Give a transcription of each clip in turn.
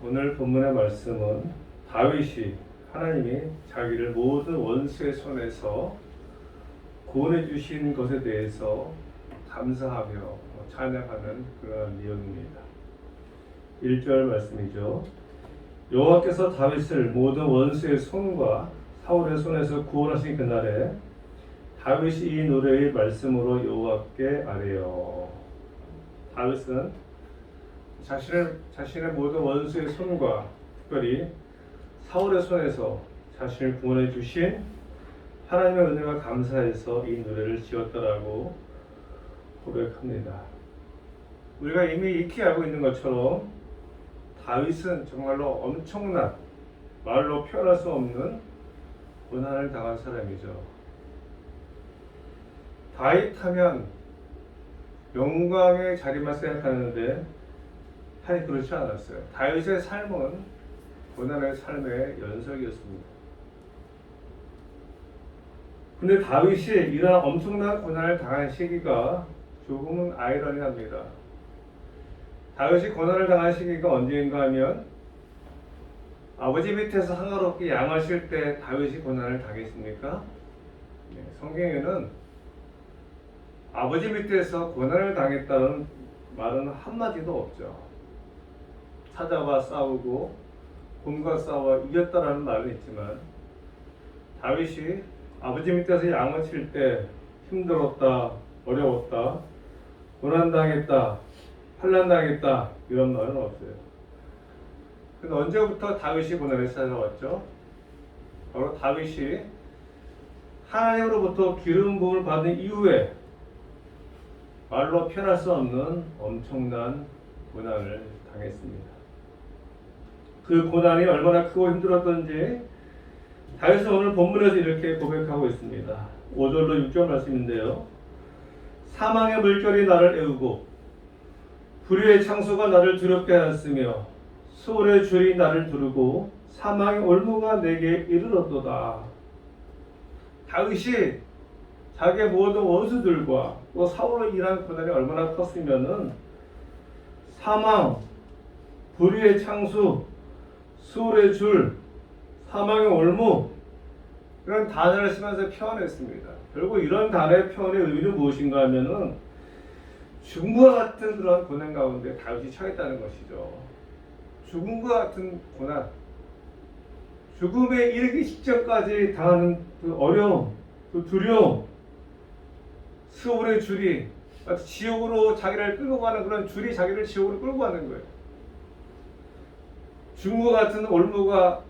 오늘 본문의 말씀은 다윗이 하나님이 자기를 모든 원수의 손에서 구원해 주신 것에 대해서 감사하며 찬양하는 그런 내용입니다. 1절 말씀이죠. 여호와께서 다윗을 모든 원수의 손과 사울의 손에서 구원하신 그날에 다윗이 이 노래의 말씀으로 여호와께 아뢰어. 다윗은 자신의 모든 원수의 손과 특별히 사울의 손에서 자신을 구원해 주신 하나님의 은혜가 감사해서 이 노래를 지었다라고 고백합니다. 우리가 이미 익히 알고 있는 것처럼 다윗은 정말로 엄청난, 말로 표현할 수 없는 고난을 당한 사람이죠. 다윗 하면 영광의 자리만 생각하는데 사실 그렇지 않았어요. 다윗의 삶은 고난의 삶의 연속이었습니다. 근데 다윗이 이러한 엄청난 고난을 당한 시기가 조금은 아이러니합니다. 다윗이 고난을 당한 시기가 언제인가 하면 아버지 밑에서 한가롭게 양하실 때 다윗이 고난을 당했습니까? 네, 성경에는 아버지 밑에서 고난을 당했다는 말은 한마디도 없죠. 찾아와 싸우고 곰과 싸워 이겼다라는 말은 있지만 다윗이 아버지 밑에서 양을 칠 때 힘들었다, 어려웠다, 고난당했다, 환난당했다 이런 말은 없어요. 근데 언제부터 다윗이 고난을 찾아왔죠? 바로 다윗이 하나님으로부터 기름 부음을 받은 이후에 말로 표현할 수 없는 엄청난 고난을 당했습니다. 그 고난이 얼마나 크고 힘들었던지 다윗은 오늘 본문에서 이렇게 고백하고 있습니다. 5절로 6절 말씀인데요. 사망의 물결이 나를 애우고 불의의 창수가 나를 두렵게 하였으며 수월의 줄이 나를 두르고 사망의 올무가 내게 이르렀도다. 다윗이 자기의 모든 원수들과 또 사울로 인한 고난이 얼마나 컸으면은 사망, 불의의 창수, 수월의 줄, 사망의 올무 이런 단어를 쓰면서 표현했습니다. 결국 이런 단어의 표현의 의미는 무엇인가 하면은 죽음과 같은 그런 고난 가운데 다윗이 처했다는 것이죠. 죽음과 같은 고난, 죽음에 이르기 직전까지 당하는 그 어려움, 그 두려움, 수월의 줄이 지옥으로 자기를 끌고 가는 그런 줄이 자기를 지옥으로 끌고 가는 거예요. 죽음과 같은 올무가,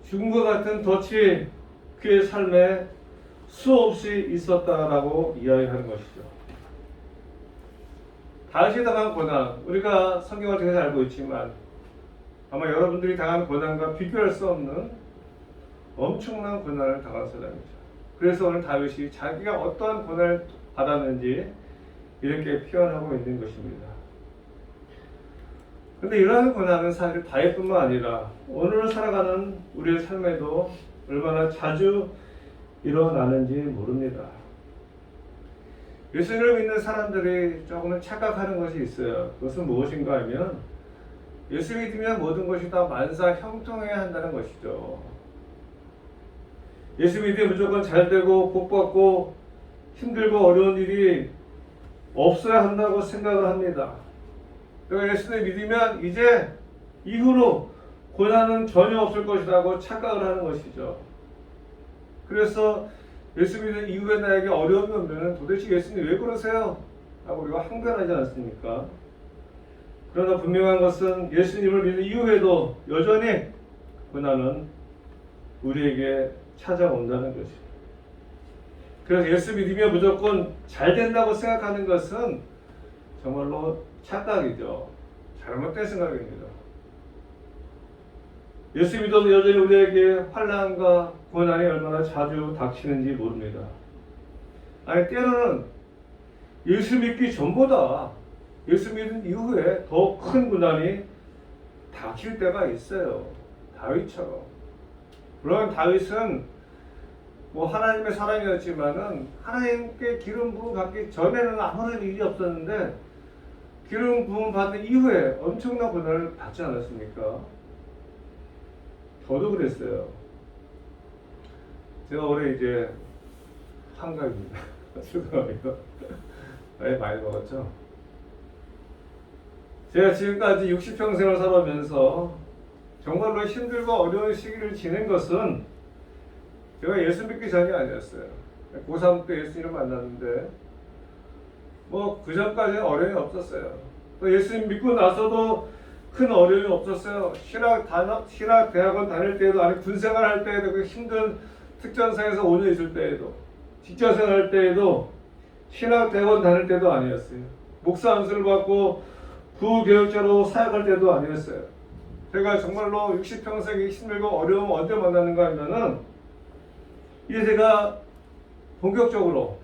죽음과 같은 덫이 그의 삶에 수없이 있었다라고 이야기하는 것이죠. 다윗이 당한 고난, 우리가 성경을 통해서 알고 있지만 아마 여러분들이 당한 고난과 비교할 수 없는 엄청난 고난을 당한 사람이죠. 그래서 오늘 다윗이 자기가 어떠한 고난을 받았는지 이렇게 표현하고 있는 것입니다. 근데 이러한 고난은 사실 다윗뿐만 아니라 오늘 살아가는 우리의 삶에도 얼마나 자주 일어나는지 모릅니다. 예수님을 믿는 사람들이 조금은 착각하는 것이 있어요. 그것은 무엇인가 하면 예수 믿으면 모든 것이 다 만사 형통해야 한다는 것이죠. 예수 믿으면 무조건 잘 되고 복 받고 힘들고 어려운 일이 없어야 한다고 생각을 합니다. 그러니까 예수를 믿으면 이제 이후로 고난은 전혀 없을 것이라고 착각을 하는 것이죠. 그래서 예수 믿은 이후에 나에게 어려움이 오면 도대체 예수님 왜 그러세요? 하고 우리가 항변하지 않습니까? 그러나 분명한 것은 예수님을 믿은 이후에도 여전히 고난은 우리에게 찾아온다는 것입니다. 그래서 예수 믿으면 무조건 잘 된다고 생각하는 것은 정말로 착각이죠. 잘못된 생각입니다. 예수 믿어도 여전히 우리에게 환난과 고난이 얼마나 자주 닥치는지 모릅니다. 아니 때로는 예수 믿기 전보다 예수 믿은 이후에 더 큰 고난이 닥칠 때가 있어요. 다윗처럼. 물론 다윗은 하나님의 사람이었지만은 하나님께 기름 부음 받기 전에는 아무런 일이 없었는데 기름 부음 받은 이후에 엄청난 고난을 받지 않았습니까? 저도 그랬어요. 제가 올해 이제 한갑입니다. 죄송합니다. 나이 많이 먹었죠? 제가 지금까지 60평생을 살아오면서 정말로 힘들고 어려운 시기를 지낸 것은 제가 예수 믿기 전이 아니었어요. 고3 때 예수님을 만났는데 뭐 그 전까지는 어려움이 없었어요. 또 예수님 믿고 나서도 큰 어려움이 없었어요. 신학 대학원 다닐 때에도, 아니 군생활 할 때에도, 그 힘든 특전사에서 5년 있을 때에도, 직장생활 할 때에도, 신학 대학원 다닐 때도 아니었어요. 목사 안수를 받고 부교육자로 사역할 때도 아니었어요. 제가 정말로 60평생이 힘들고 어려움 언제 만나는가 하면은 이제 제가 본격적으로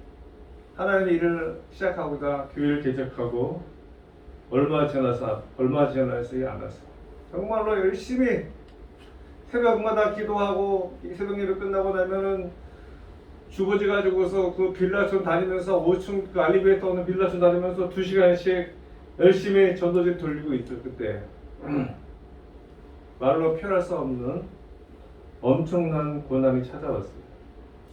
하나님의 일을 시작하고자 교회를 개척하고 얼마 지나서야 않았어요. 정말로 열심히 새벽마다 기도하고 새벽 예배 끝나고 나면은 주거지 가지고서 그 빌라촌 다니면서 5층 그 알리베이터 오는 빌라촌 다니면서 2시간씩 열심히 전도지 돌리고 있죠. 그때 말로 표현할 수 없는 엄청난 고난이 찾아왔어요.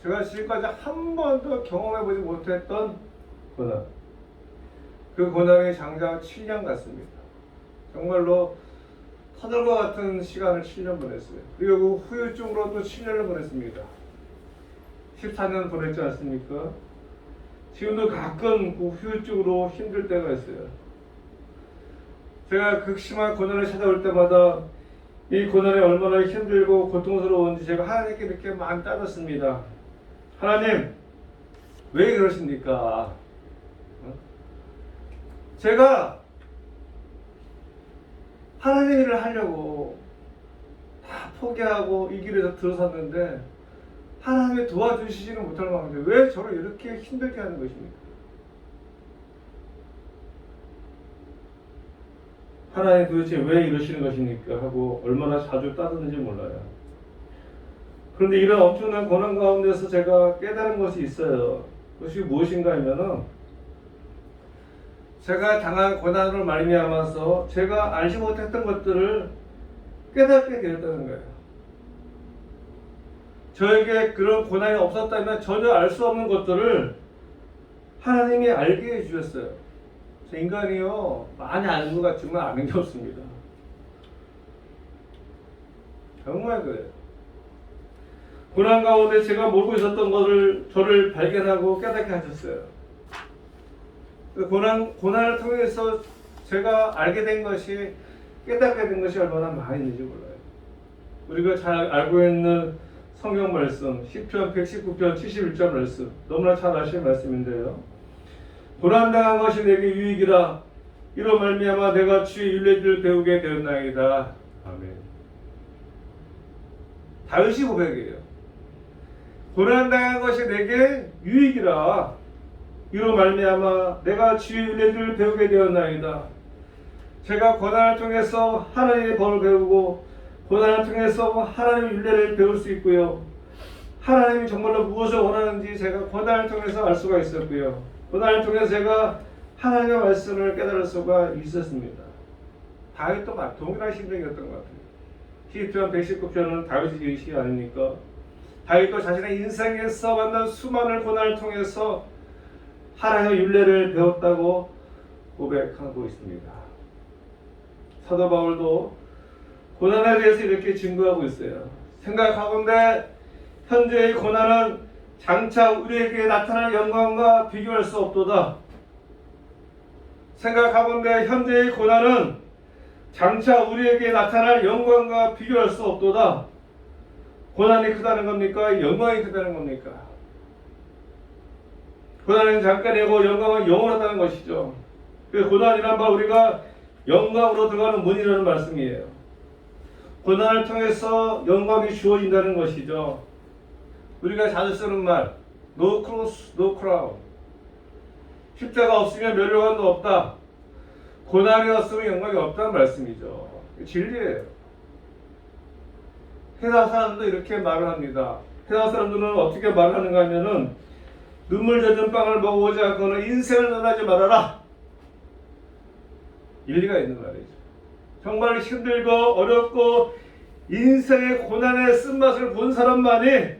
제가 지금까지 한 번도 경험해보지 못했던 고난. 그 고난이 장장 7년 같습니다. 정말로 터널과 같은 시간을 7년 보냈어요. 그리고 그 후유증으로도 7년을 보냈습니다. 14년 보냈지 않습니까? 지금도 가끔 그 후유증으로 힘들 때가 있어요. 제가 극심한 고난을 찾아올 때마다 이 고난이 얼마나 힘들고 고통스러운지 제가 하나님께 이렇게 많이 따졌습니다. 하나님, 왜 그러십니까? 제가 하나님 일을 하려고 다 포기하고 이 길에서 들어섰는데 하나님이 도와주시지는 못할 망정 왜 저를 이렇게 힘들게 하는 것입니까? 하나님 도대체 왜 이러시는 것입니까? 하고 얼마나 자주 따졌는지 몰라요. 그런데 이런 엄청난 고난 가운데서 제가 깨달은 것이 있어요. 그것이 무엇인가 하면은 제가 당한 고난으로 말미암아서 제가 알지 못했던 것들을 깨닫게 되었다는 거예요. 저에게 그런 고난이 없었다면 전혀 알 수 없는 것들을 하나님이 알게 해주셨어요. 인간이요, 많이 아는 것 같지만 아는 게 없습니다. 정말 그래요. 고난 가운데 제가 모르고 있었던 것을 저를 발견하고 깨닫게 하셨어요. 고난을 통해서 제가 알게 된 것이, 깨닫게 된 것이 얼마나 많이 있는지 몰라요. 우리가 잘 알고 있는 성경 말씀, 시편 119편 71절 말씀, 너무나 잘 아시는 말씀인데요. 고난당한 것이 내게 유익이라, 이로 말미암아 내가 주의 율례들을 배우게 되었나이다. 아멘. 다윗이 고백이에요. 고난당한 것이 내게 유익이라, 이로 말미암아 내가 주의 율례들을 배우게 되었나이다. 제가 고난을 통해서 하나님의 법을 배우고 고난을 통해서 하나님의 율례를 배울 수 있고요. 하나님이 정말로 무엇을 원하는지 제가 고난을 통해서 알 수가 있었고요. 고난을 통해서 제가 하나님의 말씀을 깨달을 수가 있었습니다. 다윗도 동일한 심정이었던 것 같아요. 시편 119편은 다윗의 시 아닙니까? 다윗도 자신의 인생에서 만난 수많은 고난을 통해서 하나님의 율례를 배웠다고 고백하고 있습니다. 사도 바울도 고난에 대해서 이렇게 증거하고 있어요. 생각하건대 현재의 고난은 장차 우리에게 나타날 영광과 비교할 수 없도다. 생각하건대 현재의 고난은 장차 우리에게 나타날 영광과 비교할 수 없도다. 고난이 크다는 겁니까? 영광이 크다는 겁니까? 고난은 잠깐이고 영광은 영원하다는 것이죠. 그 고난이란 바 우리가 영광으로 들어가는 문이라는 말씀이에요. 고난을 통해서 영광이 주어진다는 것이죠. 우리가 자주 쓰는 말, no cross, no crown. 십자가 없으면 멸류관도 없다. 고난이 없으면 영광이 없다는 말씀이죠. 진리예요. 회사 사람도 이렇게 말을 합니다. 회사 사람들은 어떻게 말하는가 하면은 눈물 젖은 빵을 먹어보지 않고는 인생을 논하지 말아라. 일리가 있는 말이죠. 정말 힘들고 어렵고 인생의 고난의 쓴맛을 본 사람만이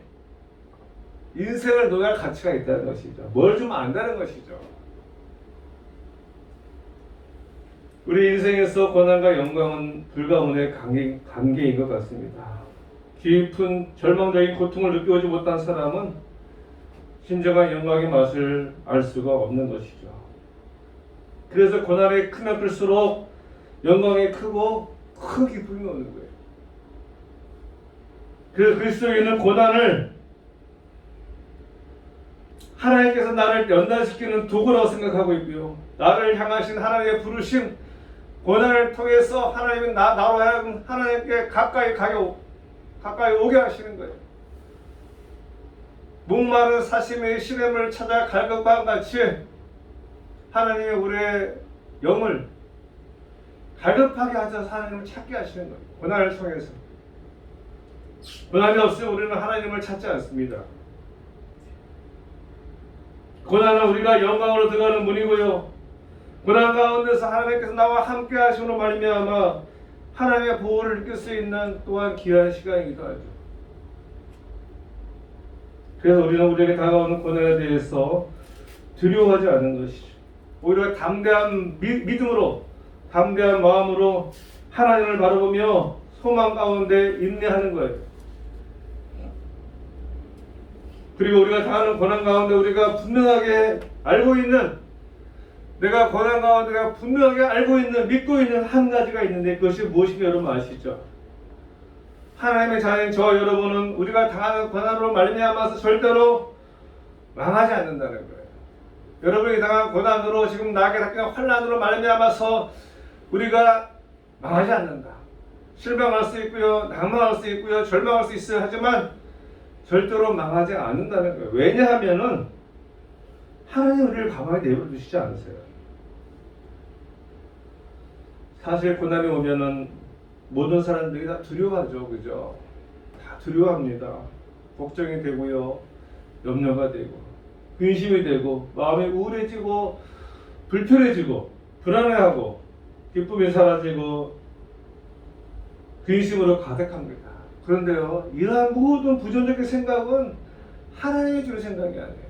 인생을 노래할 가치가 있다는 것이죠. 뭘 좀 안다는 것이죠. 우리 인생에서 고난과 영광은 불가문의 관계인 것 같습니다. 깊은 절망적인 고통을 느껴보지 못한 사람은 진정한 영광의 맛을 알 수가 없는 것이죠. 그래서 고난이 크면 클수록 영광이 크고 큰 기쁨이 오는 거예요. 그래서 그리스도인은 고난을 하나님께서 나를 연단시키는 도구라고 생각하고 있고요. 나를 향하신 하나님의 부르심, 고난을 통해서 하나님은 나로 하여금 하나님께 가까이 오게 하시는 거예요. 목마른 사심의 시냇물을 찾아 갈급함 같이 하나님이 우리의 영을 갈급하게 하셔서 하나님을 찾게 하시는 거예요. 고난을 통해서. 고난이 없으면 우리는 하나님을 찾지 않습니다. 고난은 우리가 영광으로 들어가는 문이고요. 고난 가운데서 하나님께서 나와 함께 하시므로 말미암아 하나님의 보호를 느낄 수 있는 또한 귀한 시간이기도 하죠. 그래서 우리는 우리에게 다가오는 고난에 대해서 두려워하지 않는 것이죠. 오히려 담대한 믿음으로, 담대한 마음으로 하나님을 바라보며 소망 가운데 인내하는 거예요. 그리고 우리가 당하는 고난 가운데 우리가 분명하게 알고 있는, 내가 고난 가운데 내가 분명하게 알고 있는, 믿고 있는 한 가지가 있는데 그것이 무엇인가 여러분 아시죠? 하나님의 자녀인 저 여러분은 우리가 당하는 고난으로 말미암아서 절대로 망하지 않는다는 거예요. 여러분이 당한 고난으로 지금 나에게 닥치는 환난으로 말미암아서 우리가 망하지 않는다. 실망할 수 있고요, 낭망할 수 있고요, 절망할 수 있어요. 하지만 절대로 망하지 않는다는 거예요. 왜냐하면은 하나님 우리를 가만히 내버려 두시지 않으세요. 사실 고난이 오면은 모든 사람들이 다 두려워하죠. 그죠? 다 두려워합니다. 걱정이 되고요, 염려가 되고, 근심이 되고, 마음이 우울해지고, 불편해지고, 불안해하고, 기쁨이 사라지고, 근심으로 가득합니다. 그런데요, 이러한 모든 부정적인 생각은 하나님이 주는 생각이 아니에요.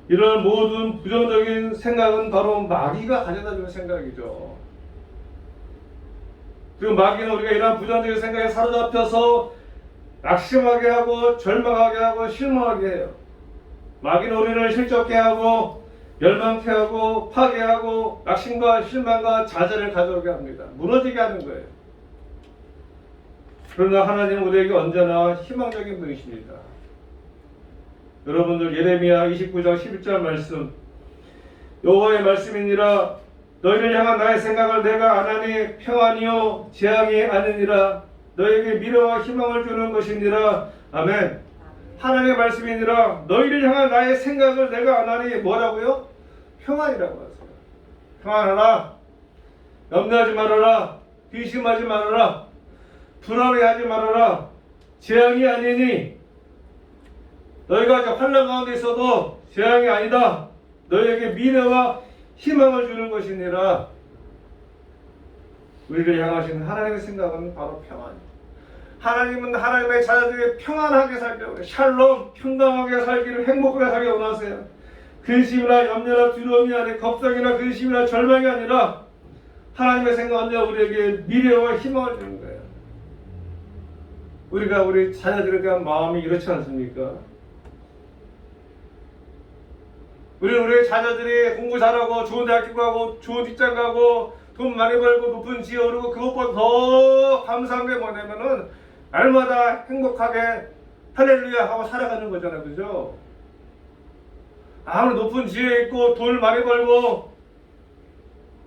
이런 모든 부정적인 생각은 바로 마귀가 가져다 주는 생각이죠. 그리고 마귀는 우리가 이러한 부정적인 생각에 사로잡혀서 낙심하게 하고 절망하게 하고 실망하게 해요. 마귀는 우리를 실족해 하고 멸망케 하고 파괴하고 낙심과 실망과 좌절을 가져오게 합니다. 무너지게 하는 거예요. 그러나 하나님은 우리에게 언제나 희망적인 분이십니다. 여러분들 예레미야 29장 11절 말씀, 여호와의 말씀이니라 너희를 향한 나의 생각을 내가 아나니 평안이요 재앙이 아니니라 너에게 미래와 희망을 주는 것이니라. 아멘. 하나님의 말씀이니라 너희를 향한 나의 생각을 내가 아나니 뭐라고요? 평안이라고 하세요. 평안하라, 염려하지 말아라, 근심하지 말아라, 불안해하지 말아라, 재앙이 아니니 너희가 이제 환난 가운데 있어도 재앙이 아니다. 너희에게 미래와 희망을 주는 것이니라. 우리를 향하신 하나님의 생각은 바로 평안이에요. 하나님은 하나님의 자녀들이 평안하게 살기를, 샬롬, 평강하게 살기를, 행복하게 살기 원하세요. 근심이나 염려나 두려움이 아닌, 걱정이나 근심이나 절망이 아니라 하나님의 생각은 우리에게 미래와 희망을 주는 거예요. 우리가 우리 자녀들에 대한 마음이 이렇지 않습니까? 우리의 자녀들이 공부 잘하고 좋은 대학교 가고 좋은 직장 가고 돈 많이 벌고 높은 지에 오르고 그것보다 더 감사한 게 뭐냐면은 날마다 행복하게 할렐루야 하고 살아가는 거잖아요. 그죠? 아무리 높은 지에 있고 돈을 많이 벌고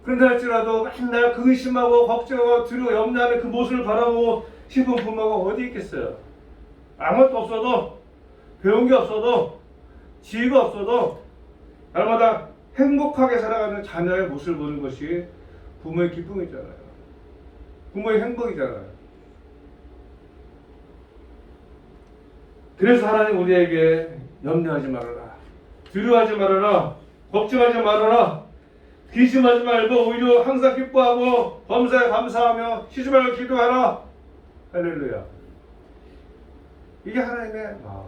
그런다 할지라도 맨날 근심하고 걱정하고 두려워 염려하는 그 모습을 바라보고 싶은 부모가 어디 있겠어요? 아무것도 없어도, 배운 게 없어도, 지위가 없어도 날마다 행복하게 살아가는 자녀의 모습을 보는 것이 부모의 기쁨이잖아요. 부모의 행복이잖아요. 그래서 하나님 우리에게 염려하지 말아라, 두려워하지 말아라, 걱정하지 말아라, 기심하지 말고 오히려 항상 기뻐하고 범사에 감사하며 쉬지 말고 기도하라. 할렐루야. 이게 하나님의 마음.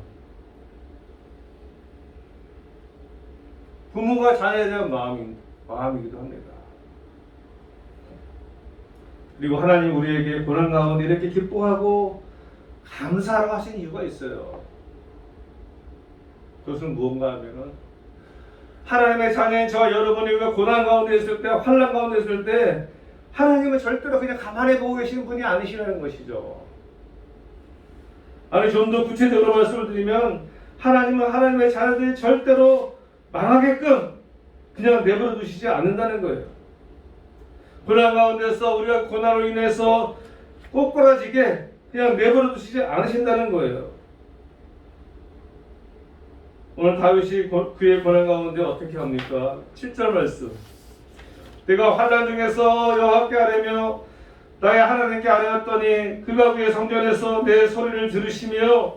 부모가 자녀에 대한 마음이기도 합니다. 그리고 하나님 우리에게 고난 가운데 이렇게 기뻐하고 감사하라고 하신 이유가 있어요. 그것은 무언가 하면은 하나님의 자녀인 저와 여러분이 고난 가운데 있을 때, 환난 가운데 있을 때 하나님은 절대로 그냥 가만히 보고 계시는 분이 아니시라는 것이죠. 아니, 좀 더 구체적으로 말씀을 드리면 하나님은 하나님의 자녀들이 절대로 망하게끔 그냥 내버려 두시지 않는다는 거예요. 고난 가운데서 우리가 고난으로 인해서 꼬꾸라지게 그냥 내버려 두시지 않으신다는 거예요. 오늘 다윗이 그의 고난 가운데 어떻게 합니까? 7절 말씀. 내가 환난 중에서 여호와께 아뢰며 나의 하나님께 아뢰었더니 그가 그의 성전에서 내 소리를 들으시며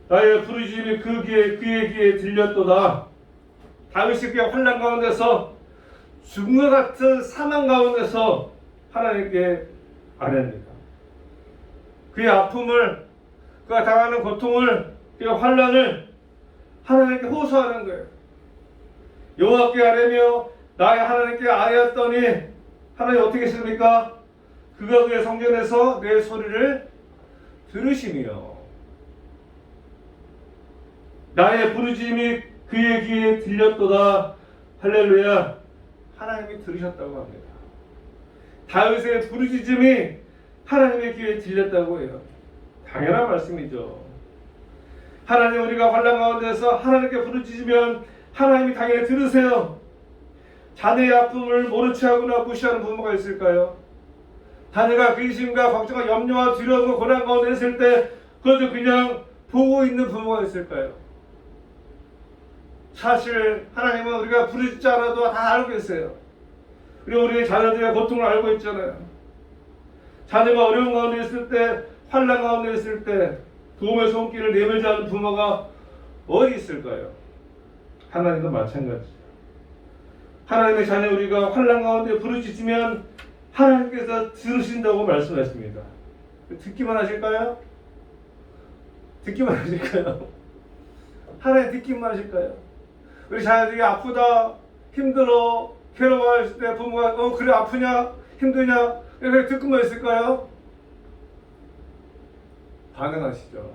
나의 부르짖음이 그의 귀에 들렸도다. 다윗이 그의 환난 가운데서 죽음과 같은 사망 가운데서 하나님께 아뢰입니다. 그의 아픔을, 그가 당하는 고통을, 그의 환난을 하나님께 호소하는 거예요. 여호와께 아뢰며 나의 하나님께 아뢰었더니 하나님 어떻게 했습니까? 그가 그의 성전에서 내 소리를 들으시며 나의 부르짖음이 그의 귀에 들렸도다. 할렐루야. 하나님이 들으셨다고 합니다. 다윗의 부르짖음이 하나님의 귀에 들렸다고 해요. 당연한 말씀이죠. 하나님, 우리가 환난 가운데서 하나님께 부르짖으면 하나님이 당연히 들으세요. 자녀의 아픔을 모른 체하거나 무시하는 부모가 있을까요? 자녀가 근심과 걱정과 염려와 두려움과 고난 가운데 있을 때 그것을 그냥 보고 있는 부모가 있을까요? 사실 하나님은 우리가 부르짖지 않아도 다 알고 계세요. 그리고 우리 자녀들의 고통을 알고 있잖아요. 자녀가 어려운 가운데 있을 때, 환난 가운데 있을 때 도움의 손길을 내밀지 않는 부모가 어디 있을까요? 하나님도 마찬가지죠. 하나님의 자녀 우리가 환난 가운데 부르짖으면 하나님께서 들으신다고 말씀하십니다. 듣기만 하실까요? 듣기만 하실까요? 하나님 듣기만 하실까요? 우리 자녀들이 아프다, 힘들어, 괴로워할 때 부모가 그래 아프냐, 힘드냐 이렇게 듣고만 있을까요? 반응하시죠.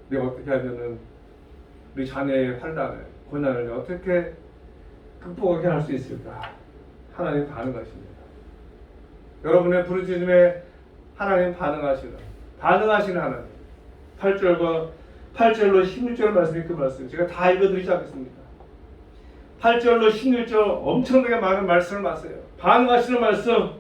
내가 어떻게 하면은 우리 자녀의 환난을, 고난을 어떻게 극복하게 할 수 있을까? 하나님 반응하십니다. 여러분의 부르짖음에 하나님 반응하시는 하나님. 8절로 16절 말씀이 그 말씀. 제가 다 읽어드리지 않겠습니다. 8절로 16절 엄청나게 많은 말씀을 봤어요. 반응하시는 말씀.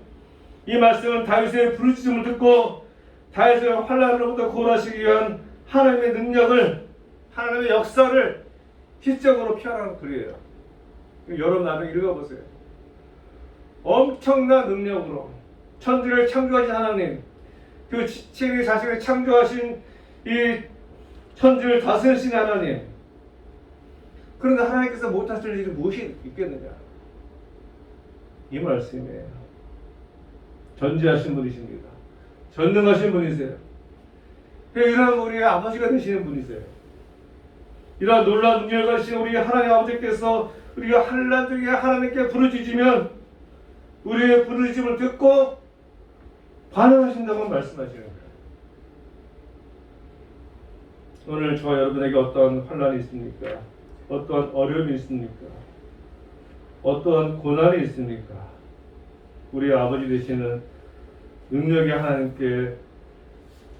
이 말씀은 다윗의 부르짖음을 듣고 다윗의 환난으로부터 구원하시기 위한 하나님의 능력을, 하나님의 역사를 시적으로 표현하는 글이에요. 여러분 나중에 읽어보세요. 엄청난 능력으로 천지를 창조하신 하나님, 그 친히 자신을 창조하신 이 천지를 다스리신 하나님, 그런데 하나님께서 못하실 일이 무엇이 있겠느냐? 이 말씀이에요. 전지하신 분이십니다. 전능하신 분이세요. 이런 우리의 아버지가 되시는 분이세요. 이러한 놀라운 능력을 가지신 우리 하나님 아버지께서 우리가 환난 중에 하나님께 부르짖으면 우리의 부르짖음을 듣고 반응하신다고 말씀하시는 거예요. 오늘 저와 여러분에게 어떠한 환난이 있습니까? 어떠한 어려움이 있습니까? 어떠한 고난이 있습니까? 우리 아버지 되시는 능력의 하나님께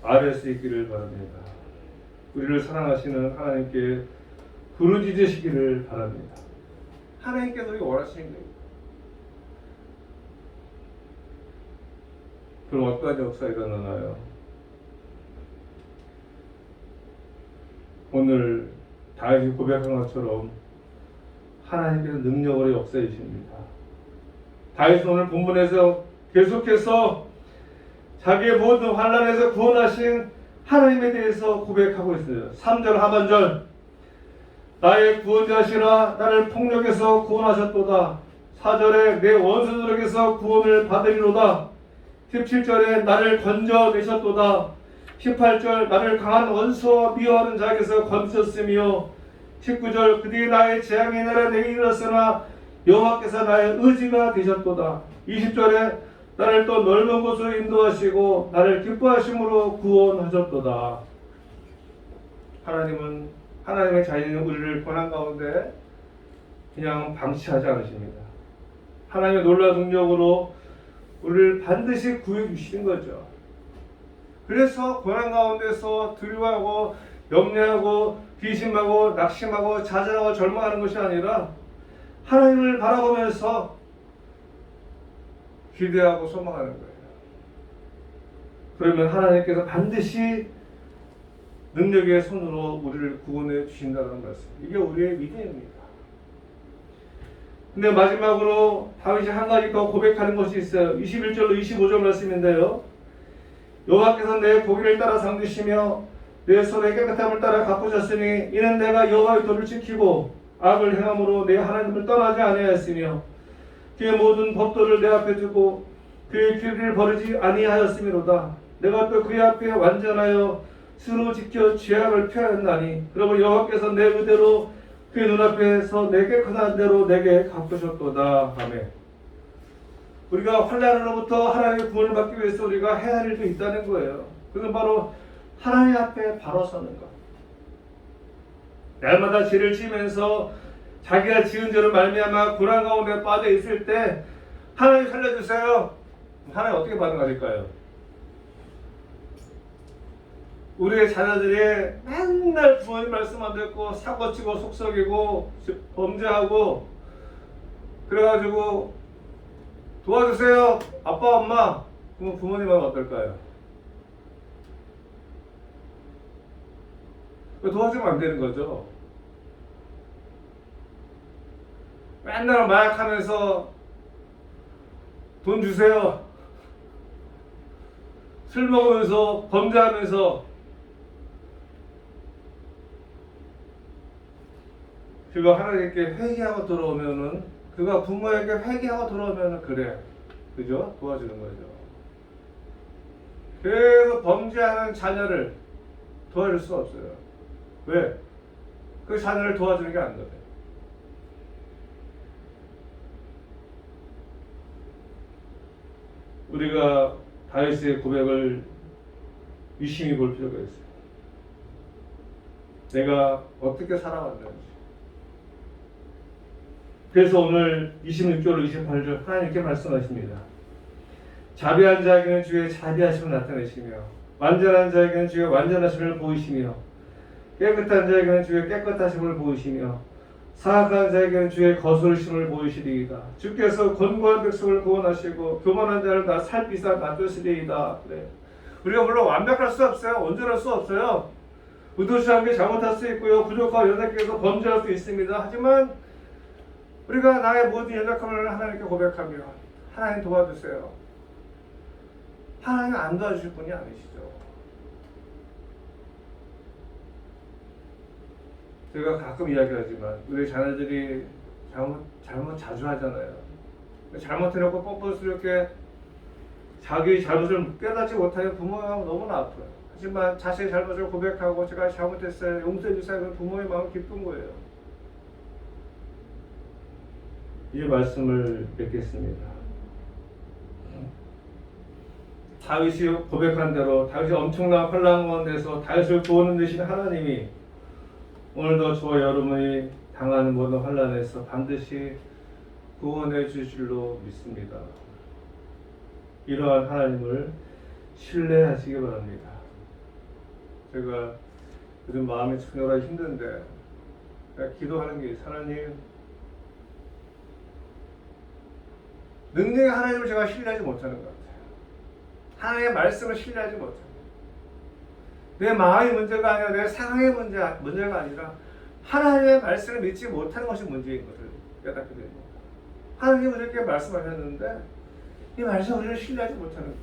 아뢰 수 있기를 바랍니다. 우리를 사랑하시는 하나님께 부르짖으시기를 바랍니다. 하나님께서 우리가 원하시는 거예요. 그럼 어떤 역사가 일어나나요? 오늘 다윗이 고백한 것처럼 하나님께서 능력으로 역사해 주십니다. 다윗은 오늘 본문에서 계속해서 자기의 모든 환난에서 구원하신 하나님에 대해서 고백하고 있어요. 3절 하반절, 나의 구원자시라 나를 폭력에서 구원하셨도다. 4절에 내 원수들에게서 구원을 받으리로다. 17절에 나를 건져내셨도다. 18절 나를 강한 원수와 미워하는 자에게서 건지셨으며 19절 그들이 나의 재앙의 날에 내게 이르렀으나 여호와께서 나의 의지가 되셨도다. 20절에 나를 또 넓은 곳으로 인도하시고 나를 기뻐하심으로 구원하셨도다. 하나님은 하나님의 자신은 우리를 고난 가운데 그냥 방치하지 않으십니다. 하나님의 놀라운 능력으로 우리를 반드시 구해 주시는 거죠. 그래서 고난 가운데서 두려워하고 염려하고 비심하고 낙심하고 좌절하고 절망하는 것이 아니라 하나님을 바라보면서 기대하고 소망하는 거예요. 그러면 하나님께서 반드시 능력의 손으로 우리를 구원해 주신다는 말씀. 이게 우리의 믿음입니다. 근데 마지막으로 다윗이 한 가지 더 고백하는 것이 있어요. 21절로 25절 말씀인데요. 여호와께서 내 고기를 따라 상주시며 내 손의 깨끗함을 따라 갚으셨으니 이는 내가 여호와의 도를 지키고 악을 행함으로 내 하나님을 떠나지 아니하였으며 그의 모든 법도를 내 앞에 두고 그의 길을 버리지 아니하였음이로다. 내가 또 그의 앞에 완전하여 스스로 지켜 죄악을 피하였나니 그러므로 여호와께서 내 의대로 그의 눈앞에서 내 깨끗한 대로 내게 갚으셨도다. 아멘. 우리가 환난으로부터 하나님의 구원을 받기 위해서 우리가 해야 할 일도 있다는 거예요. 그건 바로 하나님 앞에 바로 서는 것. 날마다 죄를 지으면서 자기가 지은 죄로 말미암아 고난 가운데 빠져 있을 때 하나님 살려주세요. 하나님 어떻게 반응하실까요? 우리의 자녀들이 맨날 부모님 말씀 안 듣고 사고치고 속썩이고 범죄하고 그래가지고 도와주세요 아빠 엄마. 그러면 부모님은 어떨까요? 도와주면 안 되는 거죠. 맨날 마약하면서 돈 주세요, 술 먹으면서 범죄하면서 그가 하나님께 회개하고 돌아오면은, 그가 부모에게 회개하고 돌아오면은 그래, 그죠? 도와주는 거죠. 계속 범죄하는 자녀를 도와줄 수 없어요. 왜? 그 자녀를 도와주는 게 안 돼. 우리가 다윗의 고백을 유심히 볼 필요가 있어요. 내가 어떻게 살아왔는지. 그래서 오늘 26절 28절 하나님께 말씀하십니다. 자비한 자에게는 주의 자비하심을 나타내시며 완전한 자에게는 주의 완전하심을 보이시며 깨끗한 자에게는 주의 깨끗하심을 보이시며 사악한 자에게는 주의 거스르심을 보이시리이다. 주께서 곤고한 백성을 구원하시고 교만한 자를 다 살피사 놔두시리이다. 그래. 우리가 물론 완벽할 수 없어요. 온전할 수 없어요. 의도치 않게 잘못할 수 있고요. 부족하고 연약해서 범죄할 수 있습니다. 하지만 우리가 나의 모든 연약함을 하나님께 고백하며 하나님 도와주세요. 하나님 안 도와주실 분이 아니시죠. 제가 가끔 이야기하지만 우리 자녀들이 잘못 자주 하잖아요. 잘못해놓고 뻔뻔스럽게 자기 잘못을 깨닫지 못하면 부모가 너무나 아파요. 하지만 자신의 잘못을 고백하고 제가 잘못했어요, 용서해주세요, 그럼 부모의 마음이 기쁜 거예요. 이 말씀을 뵙겠습니다. 다윗이 고백한 대로 다윗이 엄청난 환난 가운데서 다윗을 구원해 주신 하나님이 오늘도 저와 여러분이 당하는 모든 환난에서 반드시 구원해 주실 줄로 믿습니다. 이러한 하나님을 신뢰하시기 바랍니다. 제가 요즘 마음이 참 여러 힘든데 기도하는 게 있어요. 하나님, 능력의 하나님을 제가 신뢰하지 못하는 것 같아요. 하나님의 말씀을 신뢰하지 못합니다. 내 마음의 문제가 아니라 내 상황의 문제가 아니라 하나님의 말씀을 믿지 못하는 것이 문제인 것을 깨닫게 됩니다. 하나님은 이렇게 말씀하셨는데 이 말씀을 우리를 신뢰하지 못하는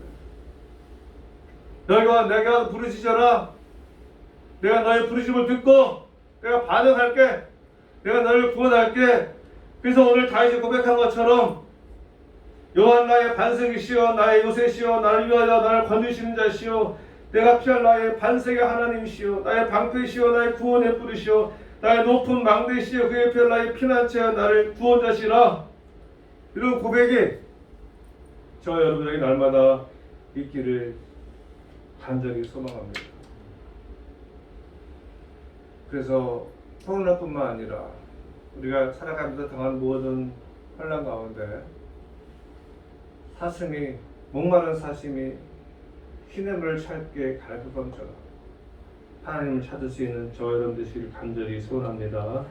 거예요. 내가 부르짖어라. 내가 너의 부르짖음을 듣고 내가 반응할게. 내가 너를 구원할게. 그래서 오늘 다윗이 고백한 것처럼 여호와 나의 반석이시여 나의 요새시여 나를 위하여 나를 건지시는 자시여 내가 피할 나의 반석의 하나님이시여 나의 방패시여 나의 구원의 뿌리시여 나의 높은 망대시여 그의 피할 나의 피난처여 나를 구원자시라. 이런 고백이 저와 여러분에게 날마다 있기를 간절히 소망합니다. 그래서 코로나뿐만 아니라 우리가 살아가면서 당한 모든 환난 가운데 사슴이 목마른 사슴이 시냇물을 찾게 갈급함처럼 하나님을 찾을 수 있는 저와 여러분 되시길 간절히 소원합니다.